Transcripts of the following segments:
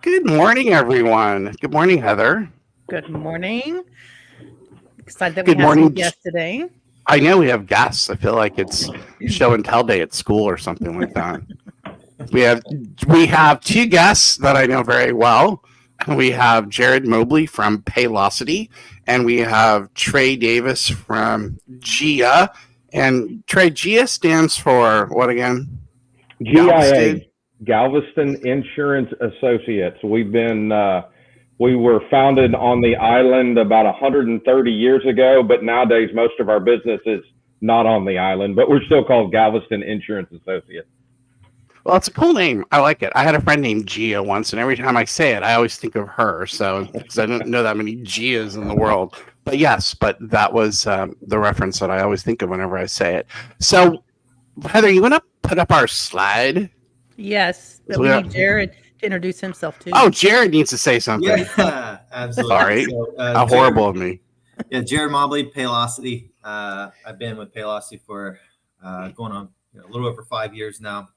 Good morning, everyone. Good morning, Heather. Good morning. Excited that we Good have some morning. guests today. I know we have guests. I feel like it's show and tell day at school or something like that. We have we have two guests that I know very well. We have Jarrod Mobley from Paylocity, and we have Trey Davis from GIA. And Trey, GIA stands for what again? Galveston. GIA, Galveston Insurance Associates. We were founded on the island about 130 years ago, but nowadays most of our business is not on the island, but we're still called Galveston Insurance Associates. Well, it's a cool name. I like it. I had a friend named Gia once, and every time I say it, I always think of her. So, because I don't know that many Gias in the world. But yes, that was the reference that I always think of whenever I say it. So, Heather, you want to put up our slide? Yes, but we need Jarrod to introduce himself too. Oh, Jarrod needs to say something. Yeah, absolutely. Sorry. So, how horrible of me. Yeah, Jarrod Mobley, Paylocity. I've been with Paylocity for going on a little over 5 years now.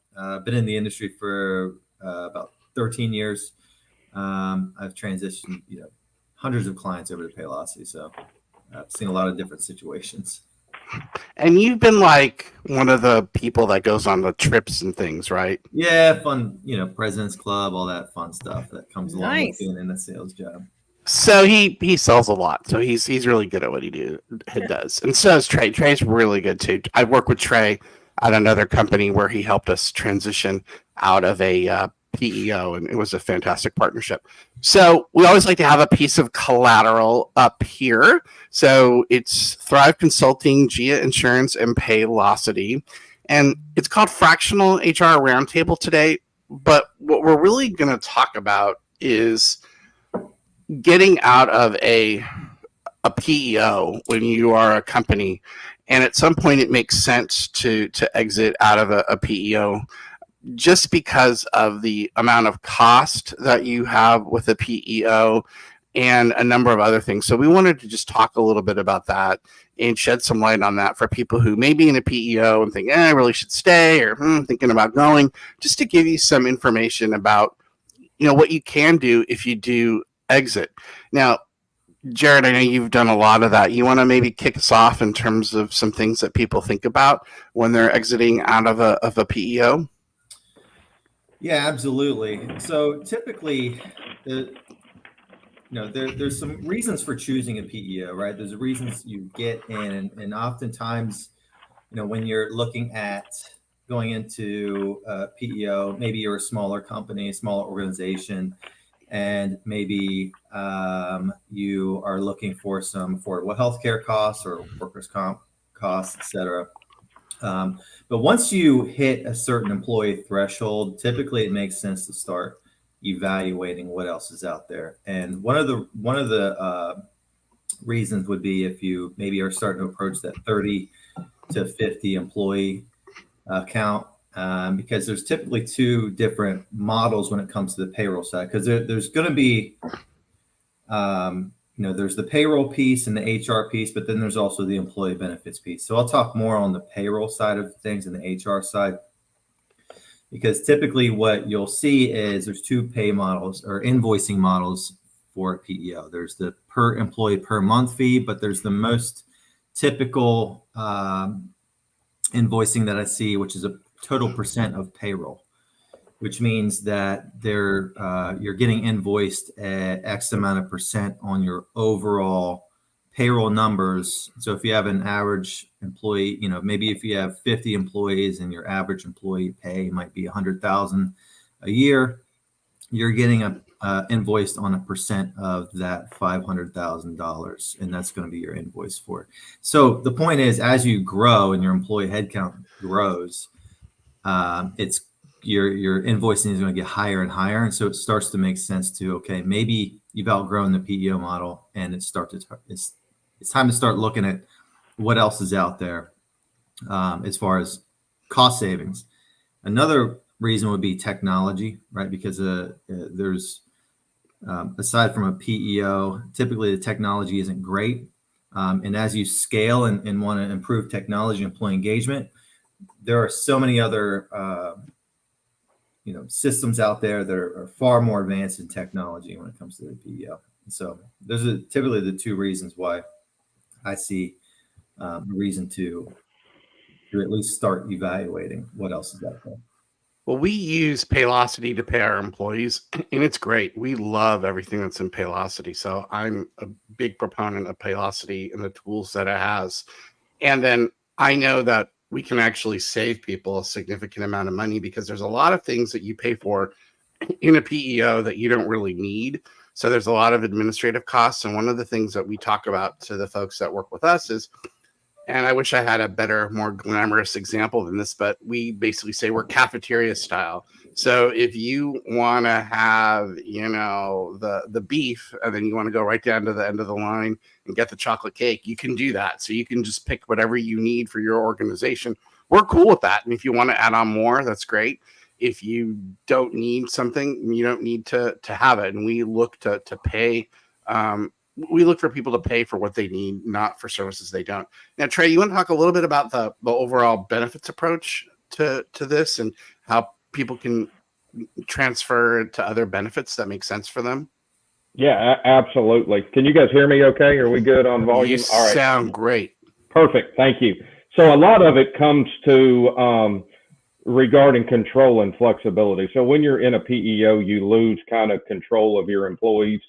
Been in the industry for about 13 years. I've transitioned, hundreds of clients over to Paylocity, so I've seen a lot of different situations. And you've been like one of the people that goes on the trips and things, right? Yeah, fun, President's Club, all that fun stuff that comes along with being in a sales job. So he sells a lot. So he's really good at what he does. And so is Trey. Trey's really good too. I work with Trey at another company where he helped us transition out of a PEO, and it was a fantastic partnership. So we always like to have a piece of collateral up here. So it's Thrive Consulting, GIA Insurance, and Paylocity. And it's called Fractional HR Roundtable today. But what we're really going to talk about is getting out of a PEO when you are a company. And at some point, it makes sense to exit out of a PEO just because of the amount of cost that you have with a PEO and a number of other things. So we wanted to just talk a little bit about that and shed some light on that for people who may be in a PEO and think, I really should stay, or thinking about going, just to give you some information about, what you can do if you do exit. Now, Jarrod, I know you've done a lot of that. You want to maybe kick us off in terms of some things that people think about when they're exiting out of a PEO? Yeah, absolutely. So typically, there's some reasons for choosing a PEO, right? There's reasons you get in, and oftentimes, when you're looking at going into a PEO, maybe you're a smaller company, a smaller organization, and maybe you are looking for some affordable healthcare costs or workers' comp costs, et cetera. But once you hit a certain employee threshold, typically it makes sense to start evaluating what else is out there. And one of the reasons would be if you maybe are starting to approach that 30 to 50 employee count, because there's typically two different models when it comes to the payroll side. Because there's going to be there's the payroll piece and the HR piece, but then there's also the employee benefits piece. So I'll talk more on the payroll side of things and the HR side, because typically what you'll see is there's two pay models or invoicing models for a PEO. There's the per employee per month fee, but there's the most typical invoicing that I see, which is a total percent of payroll, which means that you're getting invoiced at X amount of percent on your overall payroll numbers. So if you have an average employee, maybe if you have 50 employees and your average employee pay might be $100,000 a year, you're getting invoiced on a percent of that $500,000, and that's going to be your invoice for it. So the point is, as you grow and your employee headcount grows, your invoicing is going to get higher and higher. And so it starts to make sense to, okay, maybe you've outgrown the PEO model and it's time to start looking at what else is out there as far as cost savings. Another reason would be technology, right? Because there's, aside from a PEO, typically the technology isn't great. And as you scale and want to improve technology and employee engagement, there are so many other systems out there that are far more advanced in technology when it comes to the PEO. So those are typically the two reasons why I see a reason to at least start evaluating what else is out there. Well, we use Paylocity to pay our employees, and it's great. We love everything that's in Paylocity. So I'm a big proponent of Paylocity and the tools that it has. And then I know that we can actually save people a significant amount of money because there's a lot of things that you pay for in a PEO that you don't really need. So there's a lot of administrative costs. And one of the things that we talk about to the folks that work with us is, and I wish I had a better, more glamorous example than this, but we basically say we're cafeteria style. So if you want to have, the beef, and then you want to go right down to the end of the line and get the chocolate cake, you can do that. So you can just pick whatever you need for your organization. We're cool with that. And if you want to add on more, that's great. If you don't need something, you don't need to have it. And we look to pay. We look for people to pay for what they need, not for services they don't. Now, Trey, you want to talk a little bit about the overall benefits approach to this and how people can transfer to other benefits that make sense for them? Yeah, absolutely. Can you guys hear me okay? Are we good on volume? You sound great. Perfect. Thank you. So a lot of it comes to regarding control and flexibility. So when you're in a PEO, you lose kind of control of your employees,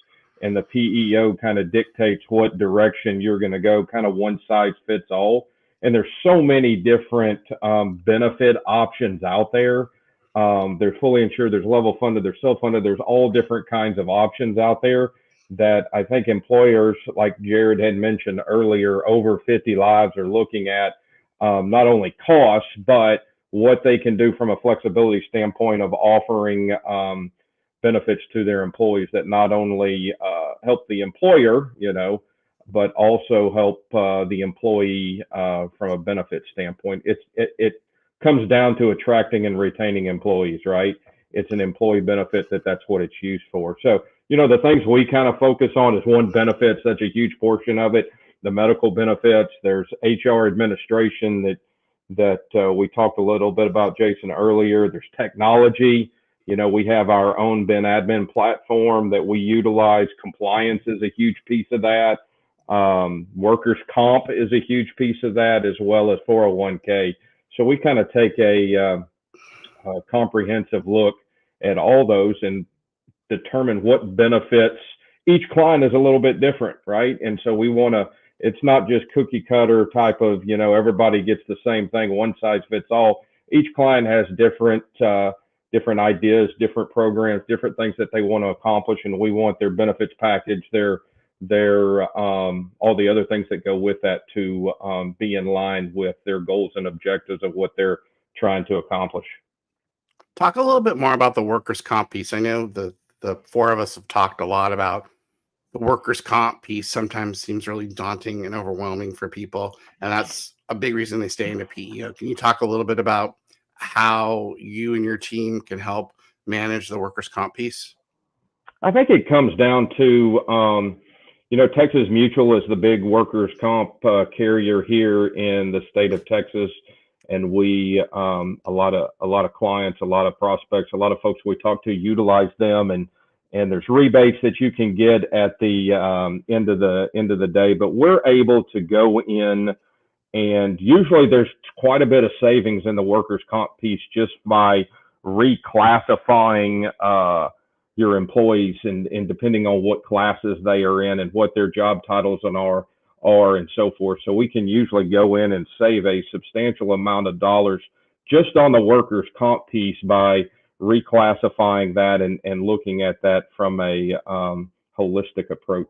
and the PEO kind of dictates what direction you're going to go, kind of one size fits all. And there's so many different benefit options out there. There's fully insured, there's level funded, there's self-funded, there's all different kinds of options out there that I think employers, like Jarrod had mentioned earlier, over 50 lives are looking at not only costs, but what they can do from a flexibility standpoint of offering benefits to their employees that not only help the employer, but also help the employee from a benefit standpoint. It comes down to attracting and retaining employees, right? It's an employee benefit that's what it's used for. So, the things we kind of focus on is one, benefits. That's a huge portion of it. The medical benefits. There's HR administration that we talked a little bit about, Jason, earlier. There's technology. We have our own Ben admin platform that we utilize. Compliance is a huge piece of that. Workers' comp is a huge piece of that, as well as 401k. So we kind of take a comprehensive look at all those and determine what benefits. Each client is a little bit different, right? And so we want to, it's not just cookie cutter type of, everybody gets the same thing, one size fits all. Each client has different ideas, different programs, different things that they want to accomplish, and we want their benefits package, their all the other things that go with that to be in line with their goals and objectives of what they're trying to accomplish. Talk a little bit more about the workers' comp piece. I know the four of us have talked a lot about the workers' comp piece. Sometimes seems really daunting and overwhelming for people, and that's a big reason they stay in a PEO. Can you talk a little bit about how you and your team can help manage the workers' comp piece? I think it comes down to, Texas Mutual is the big workers' comp carrier here in the state of Texas. And we, a lot of clients, a lot of prospects, a lot of folks we talk to utilize them, and there's rebates that you can get at the end of the day. But we're able to go in, and usually there's quite a bit of savings in the workers' comp piece just by reclassifying your employees and depending on what classes they are in and what their job titles are and so forth. So we can usually go in and save a substantial amount of dollars just on the workers' comp piece by reclassifying that and looking at that from a holistic approach.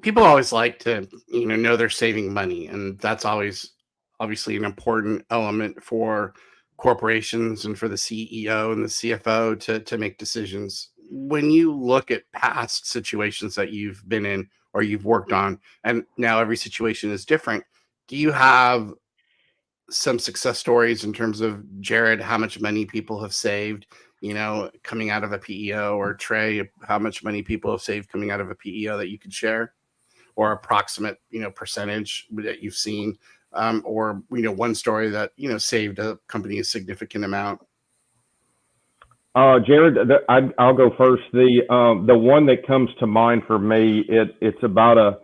People always like to know they're saving money, and that's always obviously an important element for corporations and for the CEO and the CFO to make decisions. When you look at past situations that you've been in or you've worked on, and now every situation is different, do you have some success stories in terms of, Jarrod, how much money people have saved, coming out of a PEO, or Trey, how much money people have saved coming out of a PEO that you could share, or approximate, percentage that you've seen or one story that saved a company a significant amount? Jarrod, I'll go first. The one that comes to mind for me, it's about a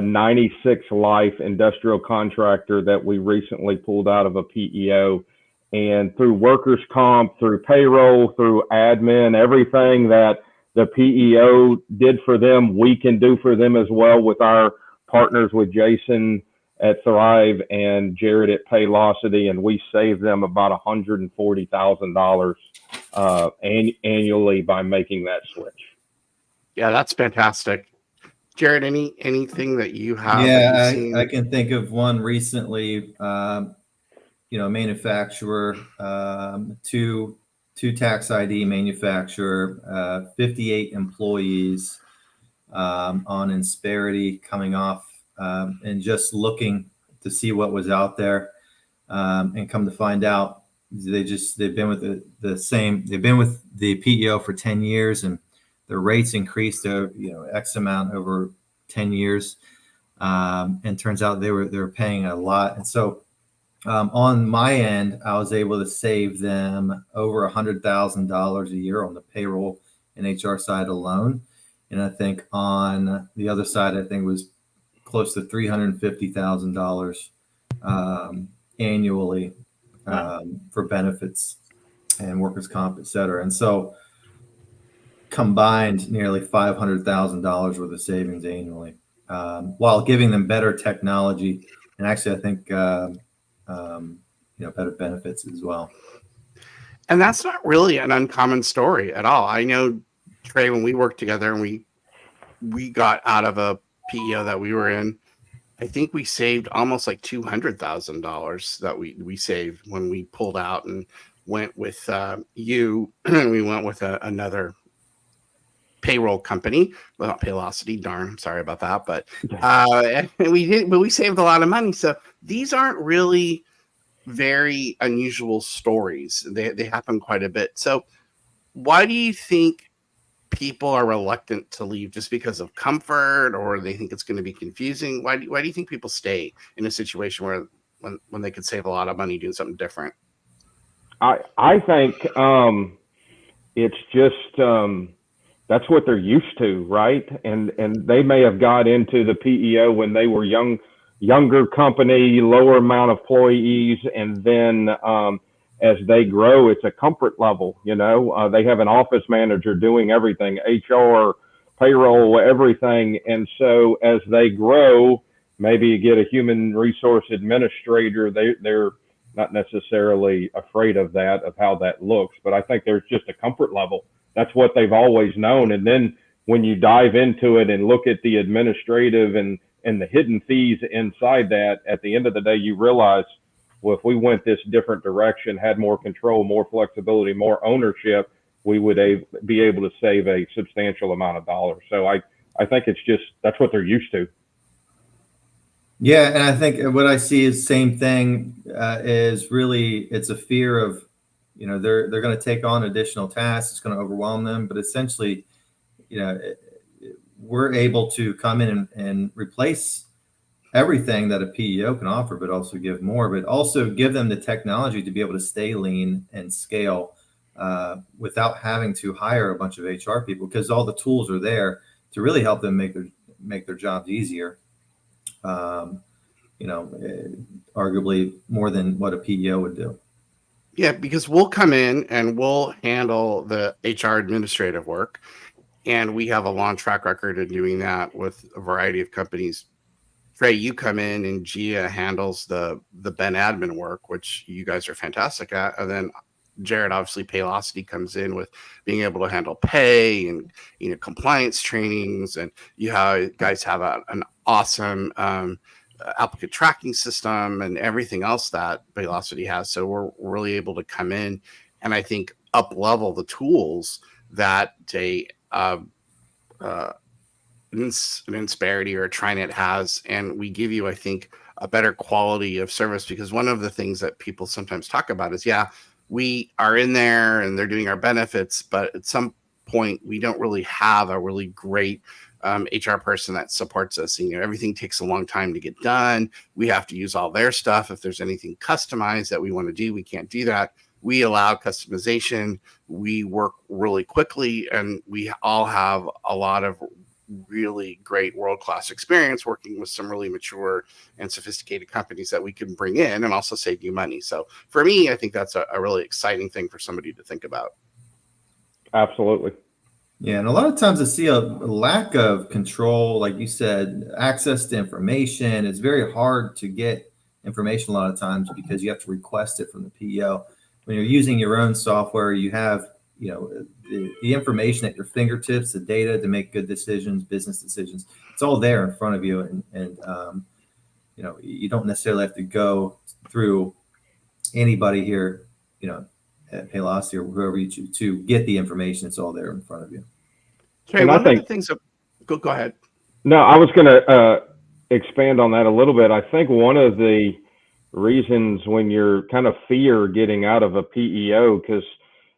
96 life industrial contractor that we recently pulled out of a PEO, and through workers' comp, through payroll, through admin, everything that the PEO did for them, we can do for them as well with our partners, with Jason at Thrive and Jarrod at Paylocity, and we saved them about $140,000 annually by making that switch. Yeah, that's fantastic. Jarrod, anything that you have? Yeah, I can think of one recently. Manufacturer, two tax ID manufacturer, 58 employees on Insperity, coming off and just looking to see what was out there, and come to find out they've been with they've been with the PEO for 10 years, and their rates increased to X amount over 10 years, and turns out they were paying a lot. And so on my end, I was able to save them over $100,000 a year on the payroll and HR side alone. And I think on the other side, I think it was close to $350,000 annually for benefits and workers' comp, et cetera. And so combined, nearly $500,000 worth of savings annually, while giving them better technology. And actually, I think better benefits as well. And that's not really an uncommon story at all. I know, Trey, when we worked together and we got out of a PEO that we were in, I think we saved almost like $200,000 that we saved when we pulled out and went with you. We went with another payroll company, well, not Paylocity, darn, sorry about that, but we saved a lot of money. So these aren't really very unusual stories. They happen quite a bit. So why do you think people are reluctant to leave? Just because of comfort, or they think it's going to be confusing? Why do you think people stay in a situation where when they could save a lot of money doing something different? I think it's just that's what they're used to, right? And they may have got into the PEO when they were younger company, lower amount of employees, and then as they grow, it's a comfort level. They have an office manager doing everything, HR, payroll, everything. And so as they grow, maybe you get a human resource administrator. They're not necessarily afraid of how that looks, but I think there's just a comfort level. That's what they've always known. And then when you dive into it and look at the administrative and the hidden fees inside that, at the end of the day, you realize, well, if we went this different direction, had more control, more flexibility, more ownership, we would be able to save a substantial amount of dollars. So I think it's just, that's what they're used to. Yeah. And I think what I see is same thing, is really, it's a fear of, they're going to take on additional tasks. It's going to overwhelm them, but essentially, we're able to come in and replace everything that a PEO can offer, but also give more, but also give them the technology to be able to stay lean and scale without having to hire a bunch of HR people, because all the tools are there to really help them make their jobs easier. Arguably more than what a PEO would do. Yeah, because we'll come in and we'll handle the HR administrative work, and we have a long track record of doing that with a variety of companies. Trey, you come in and Gia handles the Ben admin work, which you guys are fantastic at. And then Jarrod, obviously, Paylocity comes in with being able to handle pay and compliance trainings, and you guys have an awesome applicant tracking system and everything else that Paylocity has. So we're really able to come in and I think up level the tools that an Insperity or a TriNet has, and we give you, I think, a better quality of service. Because one of the things that people sometimes talk about is, we are in there and they're doing our benefits, but at some point we don't really have a really great HR person that supports us. And, everything takes a long time to get done. We have to use all their stuff. If there's anything customized that we want to do, we can't do that. We allow customization. We work really quickly, and we all have a lot of really great world-class experience working with some really mature and sophisticated companies that we can bring in and also save you money. So for me, I think that's a really exciting thing for somebody to think about. Absolutely. Yeah, and a lot of times I see a lack of control, like you said, access to information. It's very hard to get information a lot of times because you have to request it from the PEO. When you're using your own software, you have the information at your fingertips, the data to make good decisions, business decisions. It's all there in front of you, and you don't necessarily have to go through anybody here, at Paylocity or whoever you choose to get the information. It's all there in front of you. Trey, one of the things that, go ahead. No, I was going to expand on that a little bit. I think one of the reasons when you're kind of fear getting out of a PEO, because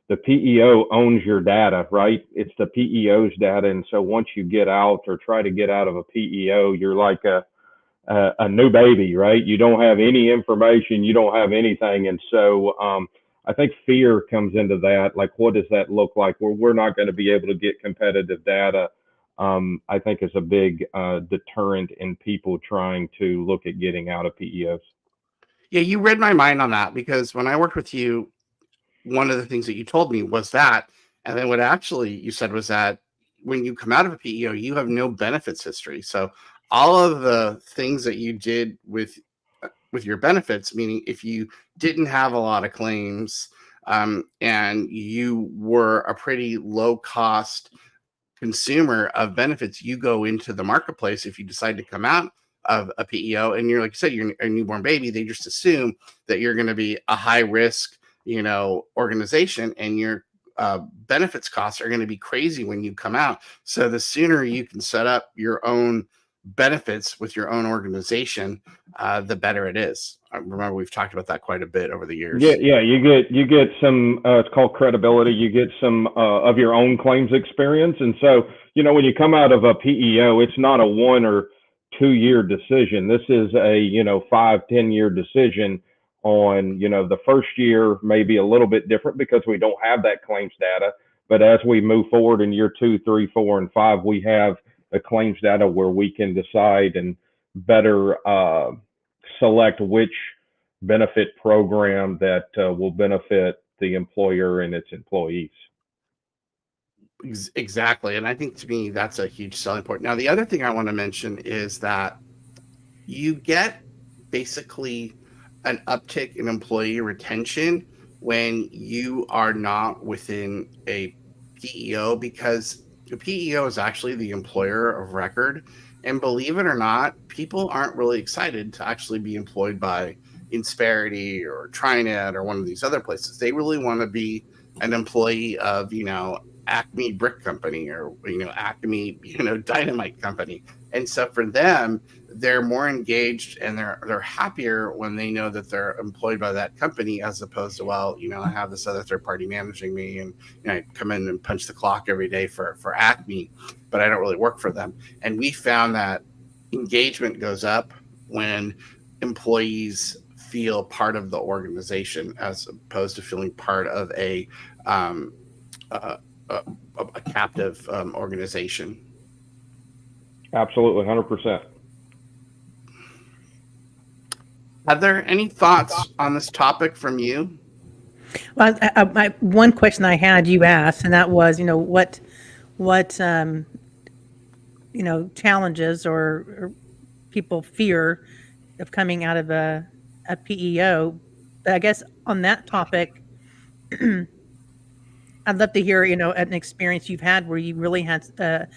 the PEO owns your data, right? It's the PEO's data. And so once you get out or try to get out of a PEO, you're like a new baby, right? You don't have any information, you don't have anything. And so I think fear comes into that. Like, what does that look like? We're not going to be able to get competitive data. I think is a big deterrent in people trying to look at getting out of PEOs. Yeah, you read my mind on that, because when I worked with you, one of the things that you told me was that, and then what actually you said was that when you come out of a PEO, you have no benefits history. So all of the things that you did with your benefits, meaning if you didn't have a lot of claims and you were a pretty low cost consumer of benefits, you go into the marketplace. If you decide to come out of a PEO and you're, like you said, you're a newborn baby, they just assume that you're going to be a high risk, organization, and your benefits costs are going to be crazy when you come out. So the sooner you can set up your own benefits with your own organization, the better it is. I remember we've talked about that quite a bit over the years. Yeah, you get some. It's called credibility. You get some of your own claims experience, and so when you come out of a PEO, it's not a 1 or 2 year decision. This is a 5-10 year decision. On the first year may be a little bit different because we don't have that claims data, but as we move forward in year 2, 3, 4, and 5, we have the claims data where we can decide and better select which benefit program that will benefit the employer and its employees. Exactly. And I think, to me, that's a huge selling point. Now, the other thing I want to mention is that you get basically an uptick in employee retention when you are not within a PEO, because the PEO is actually the employer of record. And believe it or not, people aren't really excited to actually be employed by Insperity or Trinet or one of these other places. They really want to be an employee of, Acme Brick Company or, Acme, Dynamite Company. And so for them, they're more engaged and they're happier when they know that they're employed by that company, as opposed to, I have this other third party managing me, and I come in and punch the clock every day for Acme, but I don't really work for them. And we found that engagement goes up when employees feel part of the organization, as opposed to feeling part of a captive organization. Absolutely, 100%. Are there any thoughts on this topic from you? Well, one question I had, you asked, and that was, what challenges or people fear of coming out of a PEO. But I guess on that topic, I'd love to hear, an experience you've had where you really had a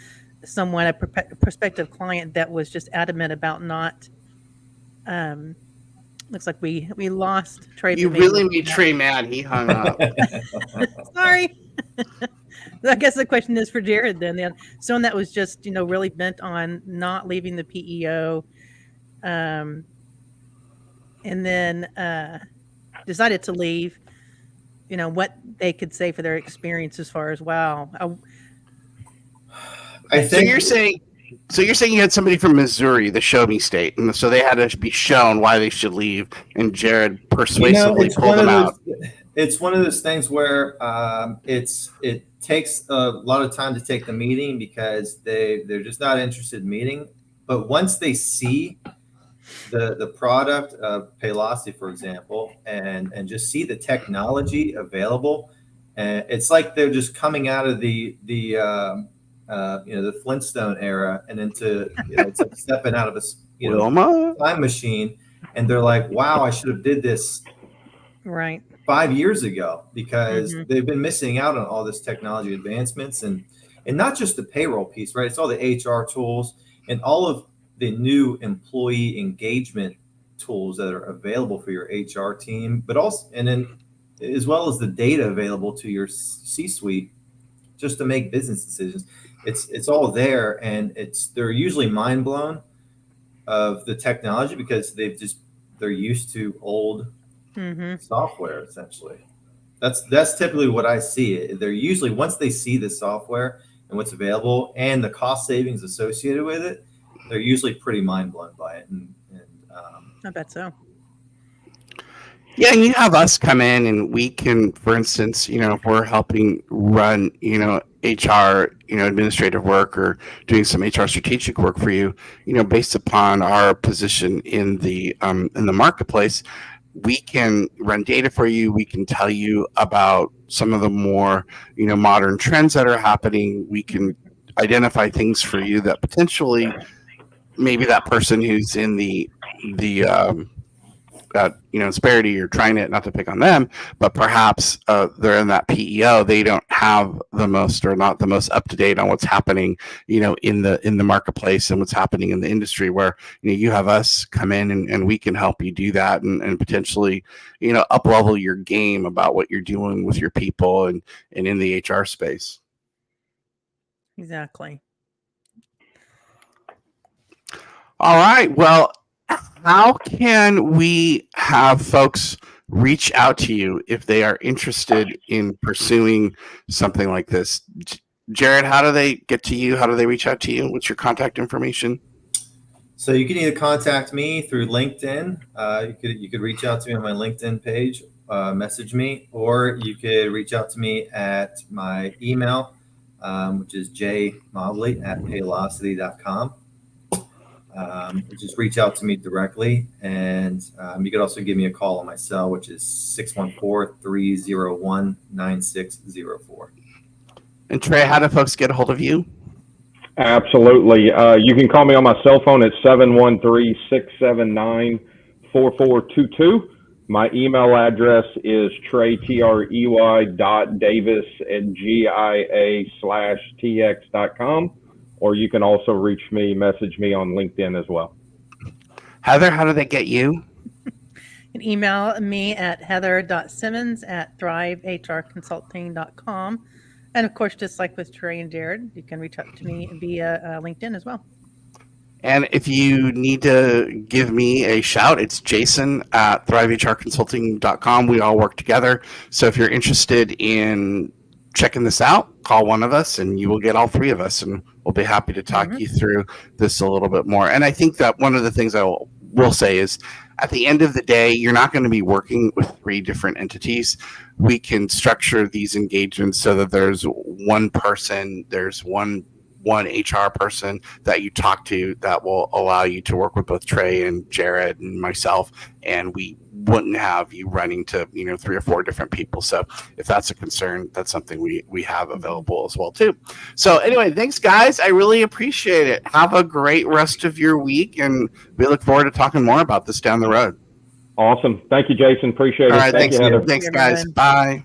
prospective client that was just adamant about not. Looks like we lost Trey. You really made Trey mad. He hung up. Sorry. I guess the question is for Jarrod then. Someone that was just, really bent on not leaving the PEO, and then decided to leave. What they could say for their experience as far as, wow. I think, so you're saying So you're saying you had somebody from Missouri, the show me state, and so they had to be shown why they should leave, and Jarrod persuasively pulled them out. It's one of those things where it takes a lot of time to take the meeting because they're just not interested in meeting. But once they see the product of Paylocity, for example, and just see the technology available, it's like they're just coming out of the Flintstone era and into it's like stepping out of a time machine, and they're like, wow, I should have did this right 5 years ago, because they've been missing out on all this technology advancements, and not just the payroll piece, right? It's all the HR tools and all of the new employee engagement tools that are available for your HR team, but also, and then as well as the data available to your C-suite just to make business decisions. It's all there, and they're usually mind blown of the technology because they're used to old software. Essentially, that's typically what I see. They're usually, once they see the software and what's available and the cost savings associated with it, they're usually pretty mind blown by it. And I bet so. Yeah, and you have us come in, and we can, for instance, if we're helping run, HR, administrative work, or doing some HR strategic work for you, based upon our position in the marketplace, we can run data for you. We can tell you about some of the more, modern trends that are happening. We can identify things for you that potentially maybe that person who's in the Insperity, you're trying it, not to pick on them, but perhaps they're in that PEO. They don't have the most, or not the most up to date on what's happening, in the marketplace and what's happening in the industry. Where you have us come in and we can help you do that, and potentially up level your game about what you're doing with your people and in the HR space. Exactly. All right. Well, how can we have folks reach out to you if they are interested in pursuing something like this? Jarrod, how do they get to you? How do they reach out to you? What's your contact information? So you can either contact me through LinkedIn. You could reach out to me on my LinkedIn page, message me, or you could reach out to me at my email, which is jmobley@paylocity.com. Just reach out to me directly, and you could also give me a call on my cell, which is 614-301-9604. And Trey, how do folks get a hold of you? Absolutely. You can call me on my cell phone at 713-679-4422. My email address is trey.ey.davis@gia/tx.com. Or you can also message me on LinkedIn as well. Heather, how do they get you? You can email me at heather.simmons@thrivehrconsulting.com. And of course, just like with Trey and Jarrod, you can reach out to me via LinkedIn as well. And if you need to give me a shout, it's jason@thrivehrconsulting.com. We all work together. So if you're interested in checking this out, call one of us and you will get all three of us, and we'll be happy to talk you through this a little bit more. And I think that one of the things I will say is, at the end of the day, you're not going to be working with three different entities. We can structure these engagements so that there's one person, there's one HR person that you talk to that will allow you to work with both Trey and Jarrod and myself, and we wouldn't have you running to 3 or 4 different people. So if that's a concern, that's something we have available as well too. So anyway, thanks guys, I really appreciate it. Have a great rest of your week, and we look forward to talking more about this down the road. Awesome. Thank you, Jason. Appreciate it. All right, Thank you, Heather. Thanks guys. Bye.